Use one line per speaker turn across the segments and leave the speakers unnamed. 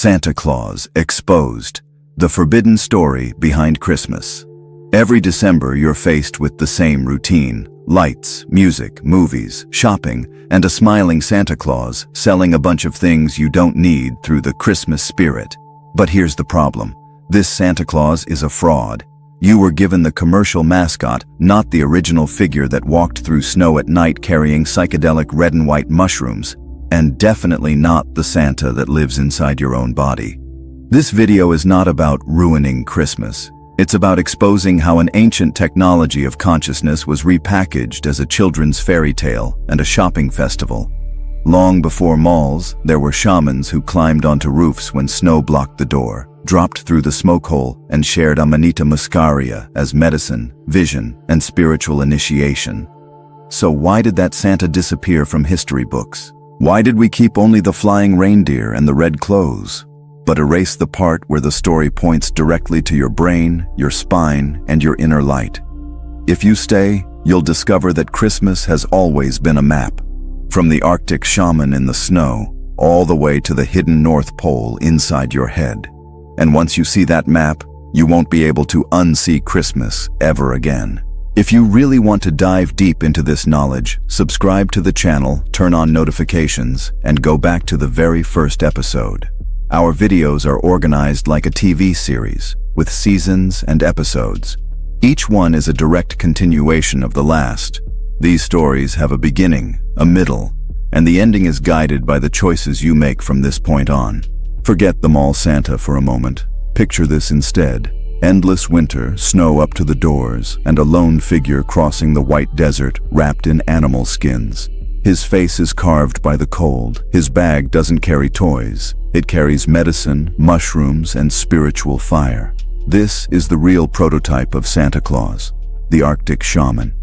Santa Claus Exposed, the forbidden story behind Christmas. Every December you're faced with the same routine: lights, music, movies, shopping, and a smiling Santa Claus selling a bunch of things you don't need through the Christmas spirit. But here's the problem. This Santa Claus is a fraud. You were given the commercial mascot, not the original figure that walked through snow at night carrying psychedelic red and white mushrooms, and definitely not the Santa that lives inside your own body. This video is not about ruining Christmas. It's about exposing how an ancient technology of consciousness was repackaged as a children's fairy tale and a shopping festival. Long before malls, there were shamans who climbed onto roofs when snow blocked the door, dropped through the smoke hole, and shared Amanita Muscaria as medicine, vision, and spiritual initiation. So why did that Santa disappear from history books? Why did we keep only the flying reindeer and the red clothes, but erase the part where the story points directly to your brain, your spine, and your inner light? If you stay, you'll discover that Christmas has always been a map. From the Arctic shaman in the snow, all the way to the hidden North Pole inside your head. And once you see that map, you won't be able to unsee Christmas ever again. If you really want to dive deep into this knowledge, subscribe to the channel, turn on notifications, and go back to the very first episode. Our videos are organized like a TV series, with seasons and episodes. Each one is a direct continuation of the last. These stories have a beginning, a middle, and the ending is guided by the choices you make from this point on. Forget the mall Santa for a moment. Picture this instead. Endless winter, snow up to the doors, and a lone figure crossing the white desert wrapped in animal skins. His face is carved by the cold. His bag doesn't carry toys. It carries medicine, mushrooms, and spiritual fire. This is the real prototype of Santa Claus, the Arctic shaman.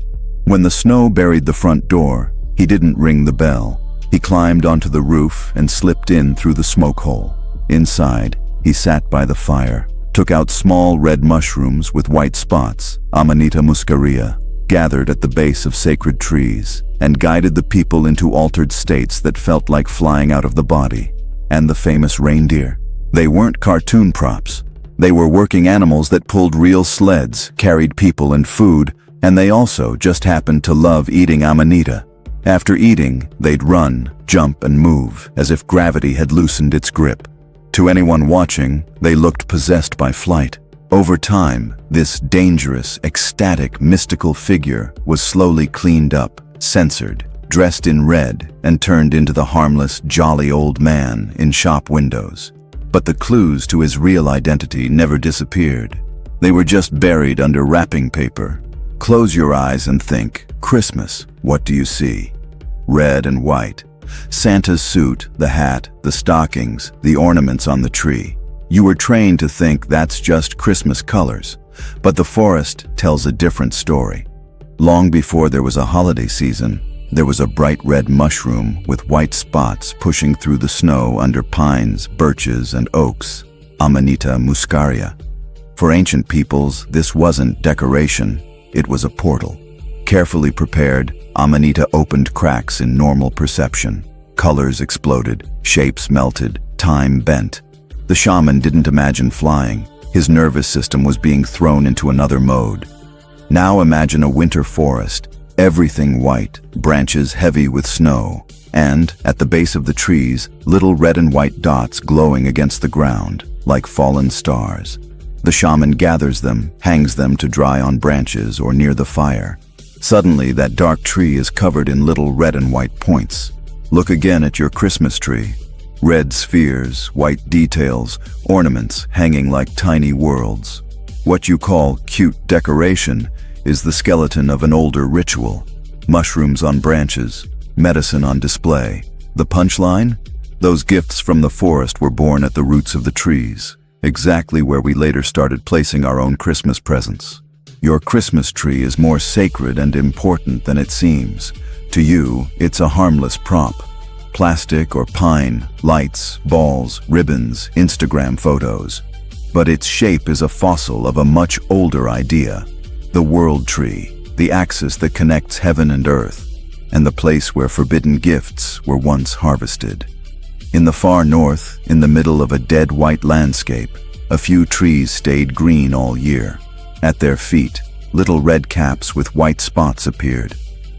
When the snow buried the front door, he didn't ring the bell. He climbed onto the roof and slipped in through the smoke hole. Inside, he sat by the fire, took out small red mushrooms with white spots, Amanita Muscaria, gathered at the base of sacred trees, and guided the people into altered states that felt like flying out of the body. And the famous reindeer. They weren't cartoon props. They were working animals that pulled real sleds, carried people and food, and they also just happened to love eating Amanita. After eating, they'd run, jump, and move, as if gravity had loosened its grip. To anyone watching, they looked possessed by flight. Over time, this dangerous, ecstatic, mystical figure was slowly cleaned up, censored, dressed in red, and turned into the harmless, jolly old man in shop windows. But the clues to his real identity never disappeared. They were just buried under wrapping paper. Close your eyes and think, Christmas, what do you see? Red and white. Santa's suit, the hat, the stockings, the ornaments on the tree. You were trained to think that's just Christmas colors, but the forest tells a different story. Long before there was a holiday season, there was a bright red mushroom with white spots pushing through the snow under pines, birches, and oaks, Amanita Muscaria. For ancient peoples, this wasn't decoration, it was a portal. Carefully prepared, Amanita opened cracks in normal perception. Colors exploded, shapes melted, time bent. The shaman didn't imagine flying. His nervous system was being thrown into another mode. Now imagine a winter forest, everything white, branches heavy with snow, and, at the base of the trees, little red and white dots glowing against the ground, like fallen stars. The shaman gathers them, hangs them to dry on branches or near the fire. Suddenly, that dark tree is covered in little red and white points. Look again at your Christmas tree. Red spheres, white details, ornaments hanging like tiny worlds. What you call cute decoration is the skeleton of an older ritual. Mushrooms on branches, medicine on display. The punchline? Those gifts from the forest were born at the roots of the trees, exactly where we later started placing our own Christmas presents. Your Christmas tree is more sacred and important than it seems. To you, it's a harmless prop. Plastic or pine, lights, balls, ribbons, Instagram photos. But its shape is a fossil of a much older idea. The world tree, the axis that connects heaven and earth, and the place where forbidden gifts were once harvested. In the far north, in the middle of a dead white landscape, a few trees stayed green all year. At their feet, little red caps with white spots appeared.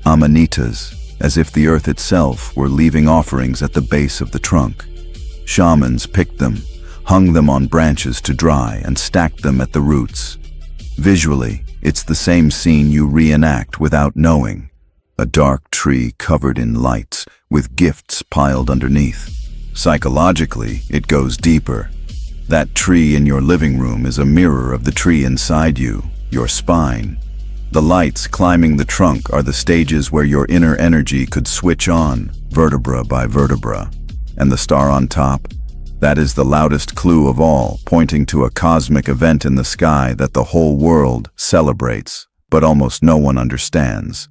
Amanitas, as if the earth itself were leaving offerings at the base of the trunk. Shamans picked them, hung them on branches to dry, and stacked them at the roots. Visually, it's the same scene you reenact without knowing. A dark tree covered in lights, with gifts piled underneath. Psychologically, it goes deeper. That tree in your living room is a mirror of the tree inside you, your spine. The lights climbing the trunk are the stages where your inner energy could switch on, vertebra by vertebra. And the star on top? That is the loudest clue of all, pointing to a cosmic event in the sky that the whole world celebrates, but almost no one understands.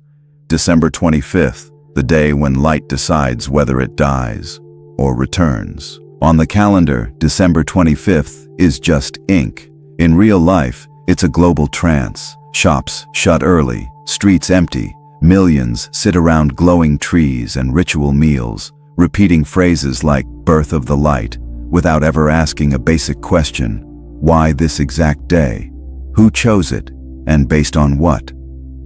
December 25th, the day when light decides whether it dies or returns. On the calendar, December 25th is just ink. In real life, it's a global trance. Shops shut early, streets empty, millions sit around glowing trees and ritual meals, repeating phrases like "birth of the light," without ever asking a basic question: why this exact day? Who chose it? And based on what?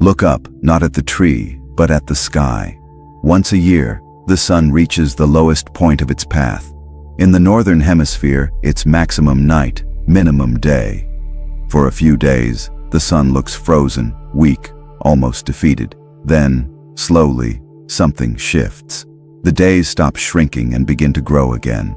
Look up, not at the tree, but at the sky. Once a year, the sun reaches the lowest point of its path. In the northern hemisphere, it's maximum night, minimum day. For a few days, the sun looks frozen, weak, almost defeated. Then, slowly, something shifts. The days stop shrinking and begin to grow again.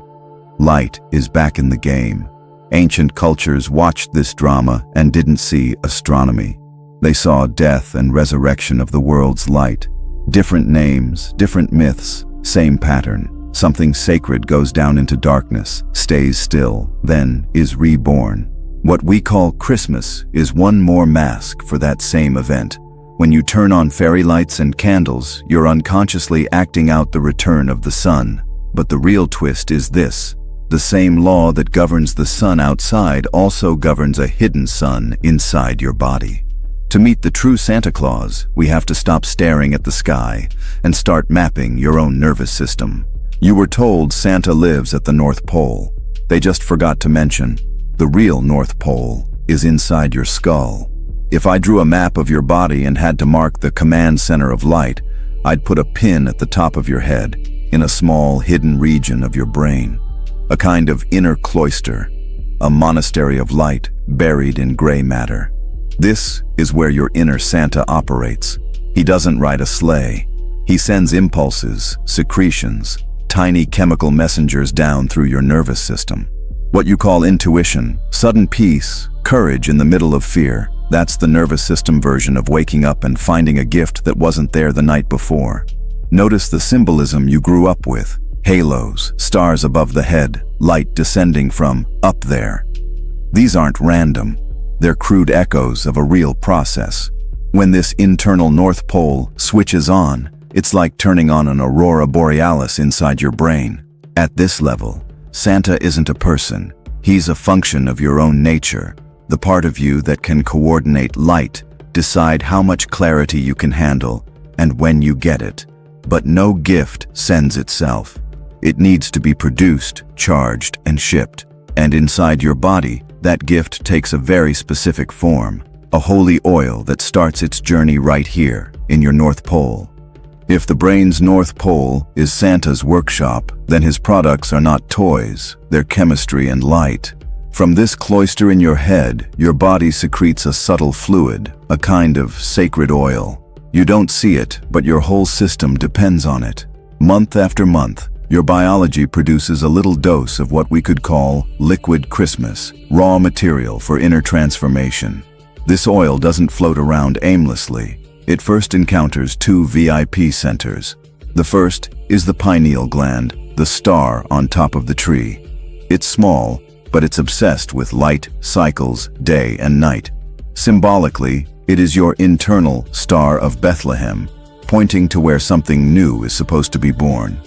Light is back in the game. Ancient cultures watched this drama and didn't see astronomy. They saw death and resurrection of the world's light. Different names, different myths, same pattern. Something sacred goes down into darkness, stays still, then is reborn. What we call Christmas is one more mask for that same event. When you turn on fairy lights and candles, you're unconsciously acting out the return of the sun. But the real twist is this: the same law that governs the sun outside also governs a hidden sun inside your body. To meet the true Santa Claus, we have to stop staring at the sky and start mapping your own nervous system. You were told Santa lives at the North Pole. They just forgot to mention, the real North Pole is inside your skull. If I drew a map of your body and had to mark the command center of light, I'd put a pin at the top of your head, in a small hidden region of your brain. A kind of inner cloister, a monastery of light buried in gray matter. This is where your inner Santa operates. He doesn't ride a sleigh. He sends impulses, secretions, tiny chemical messengers down through your nervous system. What you call intuition, sudden peace, courage in the middle of fear, that's the nervous system version of waking up and finding a gift that wasn't there the night before. Notice the symbolism you grew up with: halos, stars above the head, light descending from up there. These aren't random. They're crude echoes of a real process. When this internal North Pole switches on, it's like turning on an aurora borealis inside your brain. At this level, Santa isn't a person. He's a function of your own nature, the part of you that can coordinate light, decide how much clarity you can handle, and when you get it. But no gift sends itself. It needs to be produced, charged, and shipped. And inside your body, that gift takes a very specific form, a holy oil that starts its journey right here, in your North Pole. If the brain's North Pole is Santa's workshop, then his products are not toys, they're chemistry and light. From this cloister in your head, your body secretes a subtle fluid, a kind of sacred oil. You don't see it, but your whole system depends on it. Month after month, your biology produces a little dose of what we could call liquid Christmas, raw material for inner transformation. This oil doesn't float around aimlessly. It first encounters two VIP centers. The first is the pineal gland, the star on top of the tree. It's small, but it's obsessed with light, cycles, day and night. Symbolically, it is your internal Star of Bethlehem, pointing to where something new is supposed to be born.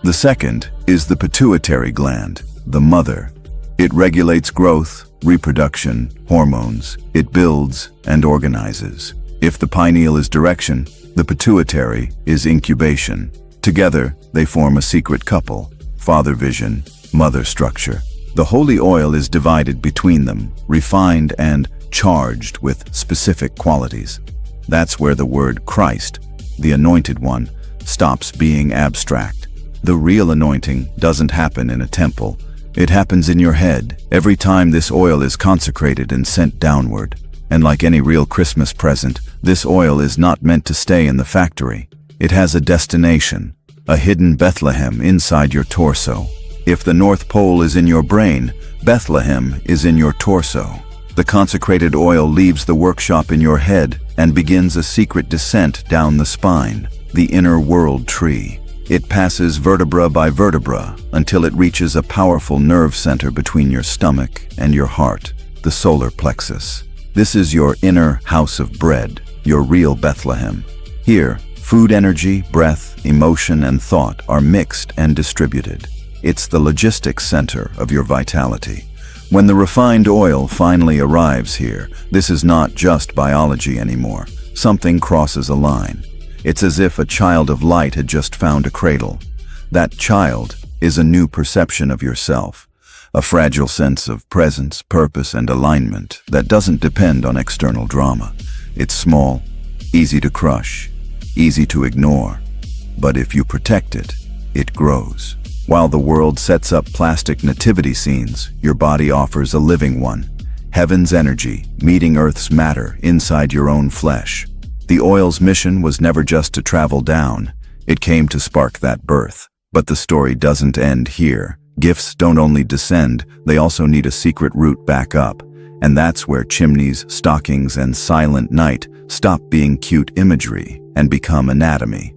The second is the pituitary gland, the mother. It regulates growth, reproduction, hormones. It builds and organizes. If the pineal is direction, the pituitary is incubation. Together, they form a secret couple, father vision, mother structure. The holy oil is divided between them, refined and charged with specific qualities. That's where the word Christ, the Anointed One, stops being abstract. The real anointing doesn't happen in a temple. It happens in your head every time this oil is consecrated and sent downward. And like any real Christmas present, this oil is not meant to stay in the factory. It has a destination, a hidden Bethlehem inside your torso. If the North Pole is in your brain, Bethlehem is in your torso. The consecrated oil leaves the workshop in your head and begins a secret descent down the spine, the inner world tree. It passes vertebra by vertebra until it reaches a powerful nerve center between your stomach and your heart, the solar plexus. This is your inner house of bread, your real Bethlehem. Here, food energy, breath, emotion, and thought are mixed and distributed. It's the logistics center of your vitality. When the refined oil finally arrives here, this is not just biology anymore. Something crosses a line. It's as if a child of light had just found a cradle. That child is a new perception of yourself, a fragile sense of presence, purpose, and alignment that doesn't depend on external drama. It's small, easy to crush, easy to ignore, but if you protect it, it grows. While the world sets up plastic nativity scenes, your body offers a living one. Heaven's energy, meeting Earth's matter inside your own flesh. The oil's mission was never just to travel down. It came to spark that birth. But the story doesn't end here. Gifts don't only descend, they also need a secret route back up. And that's where Chimneys, Stockings, and Silent Night stop being cute imagery and become anatomy.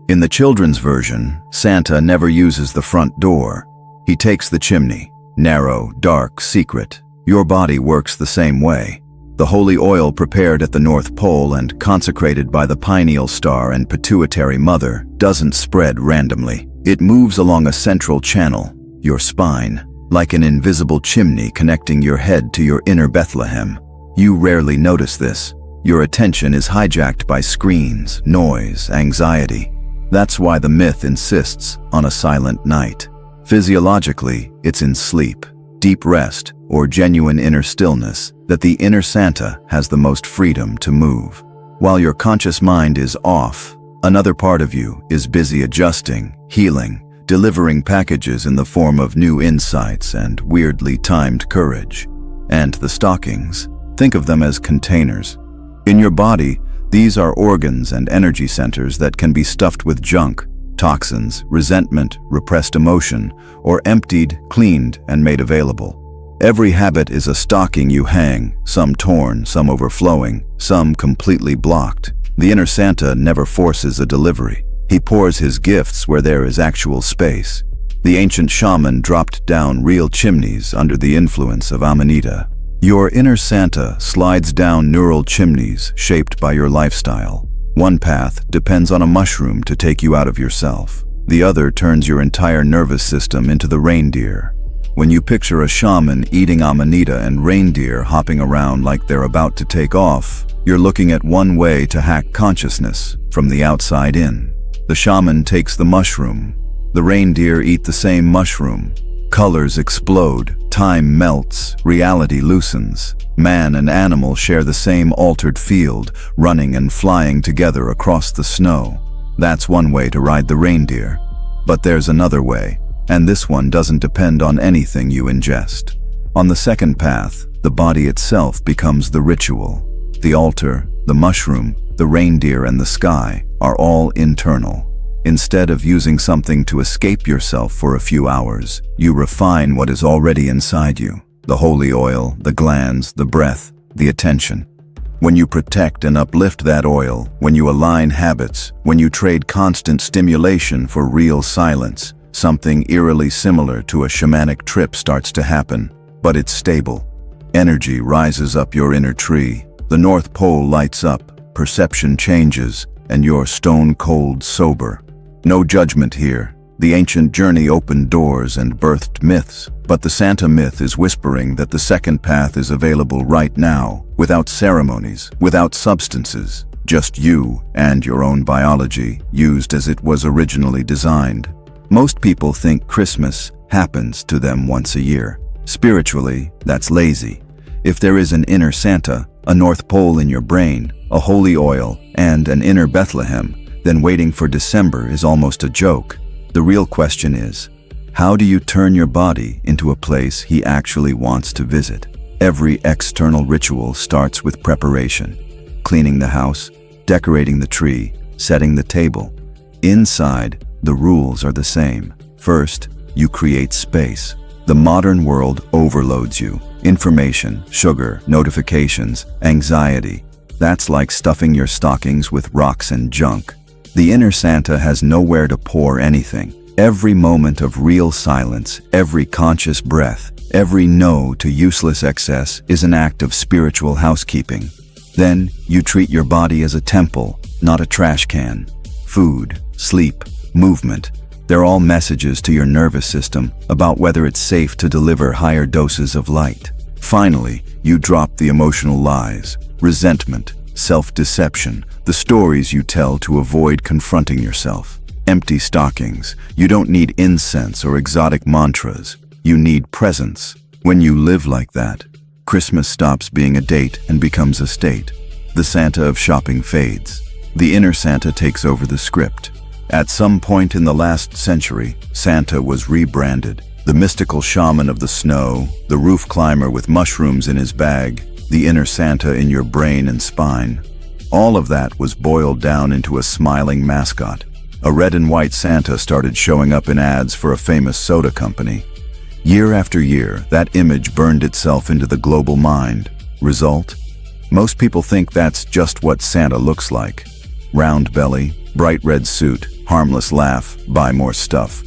In the children's version, Santa never uses the front door. He takes the chimney. Narrow, dark, secret. Your body works the same way. The holy oil prepared at the North Pole and consecrated by the Pineal star and Pituitary mother doesn't spread randomly. It moves along a central channel, your spine, like an invisible chimney connecting your head to your inner Bethlehem. You rarely notice this. Your attention is hijacked by screens, noise, anxiety. That's why the myth insists on a silent night. Physiologically, it's in sleep, deep rest, or genuine inner stillness that the inner Santa has the most freedom to move. While your conscious mind is off, another part of you is busy adjusting, healing, delivering packages in the form of new insights and weirdly timed courage. And the stockings, think of them as containers. In your body, these are organs and energy centers that can be stuffed with junk, toxins, resentment, repressed emotion, or emptied, cleaned, and made available. Every habit is a stocking you hang, some torn, some overflowing, some completely blocked. The inner Santa never forces a delivery. He pours his gifts where there is actual space. The ancient shaman dropped down real chimneys under the influence of Amanita. Your inner Santa slides down neural chimneys shaped by your lifestyle. One path depends on a mushroom to take you out of yourself. The other turns your entire nervous system into the reindeer. When you picture a shaman eating Amanita and reindeer hopping around like they're about to take off, you're looking at one way to hack consciousness from the outside in. The shaman takes the mushroom. The reindeer eat the same mushroom. Colors explode, time melts, reality loosens. Man and animal share the same altered field, running and flying together across the snow. That's one way to ride the reindeer. But there's another way, and this one doesn't depend on anything you ingest. On the second path, the body itself becomes the ritual. The altar, the mushroom, the reindeer, and the sky are all internal. Instead of using something to escape yourself for a few hours, you refine what is already inside you. The holy oil, the glands, the breath, the attention. When you protect and uplift that oil, when you align habits, when you trade constant stimulation for real silence, something eerily similar to a shamanic trip starts to happen, but it's stable. Energy rises up your inner tree. The North Pole lights up, perception changes, and you're stone-cold sober. No judgment here. The ancient journey opened doors and birthed myths, but the Santa myth is whispering that the second path is available right now, without ceremonies, without substances, just you and your own biology, used as it was originally designed. Most people think Christmas happens to them once a year. Spiritually, that's lazy. If there is an inner Santa, a North Pole in your brain, a holy oil, and an inner Bethlehem, then waiting for December is almost a joke. The real question is, how do you turn your body into a place he actually wants to visit? Every external ritual starts with preparation. Cleaning the house, decorating the tree, setting the table. Inside, the rules are the same. First, you create space. The modern world overloads you. Information, sugar, notifications, anxiety. That's like stuffing your stockings with rocks and junk. The inner Santa has nowhere to pour anything. Every moment of real silence, every conscious breath, every no to useless excess is an act of spiritual housekeeping. Then, you treat your body as a temple, not a trash can. Food, sleep, movement, they're all messages to your nervous system about whether it's safe to deliver higher doses of light. Finally, you drop the emotional lies, resentment, self-deception, the stories you tell to avoid confronting yourself. Empty stockings. You don't need incense or exotic mantras. You need presence. When you live like that, Christmas stops being a date and becomes a state. The Santa of shopping fades. The inner Santa takes over the script. At some point in the last century, Santa was rebranded. The mystical shaman of the snow, the roof climber with mushrooms in his bag, the inner Santa in your brain and spine. All of that was boiled down into a smiling mascot. A red and white Santa started showing up in ads for a famous soda company. Year after year, that image burned itself into the global mind. Result? Most people think that's just what Santa looks like. Round belly, bright red suit, harmless laugh, buy more stuff.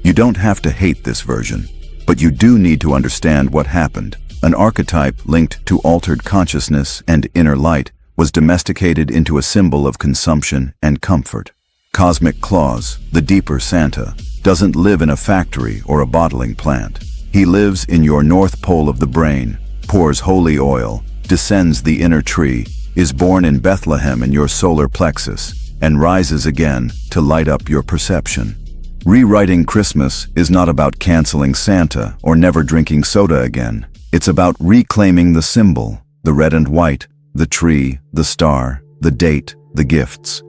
You don't have to hate this version, but you do need to understand what happened. An archetype linked to altered consciousness and inner light was domesticated into a symbol of consumption and comfort. Cosmic Claus, the deeper Santa, doesn't live in a factory or a bottling plant. He lives in your North Pole of the brain, pours holy oil, descends the inner tree, is born in Bethlehem in your solar plexus, and rises again to light up your perception. Rewriting Christmas is not about canceling Santa or never drinking soda again. It's about reclaiming the symbol, the red and white, the tree, the star, the date, the gifts.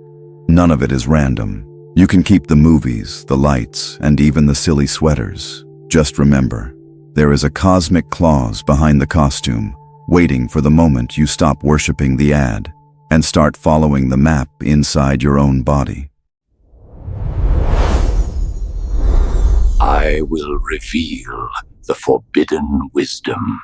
None of it is random. You can keep the movies, the lights, and even the silly sweaters. Just remember, there is a cosmic Claus behind the costume, waiting for the moment you stop worshiping the ad and start following the map inside your own body.
I will reveal the forbidden wisdom.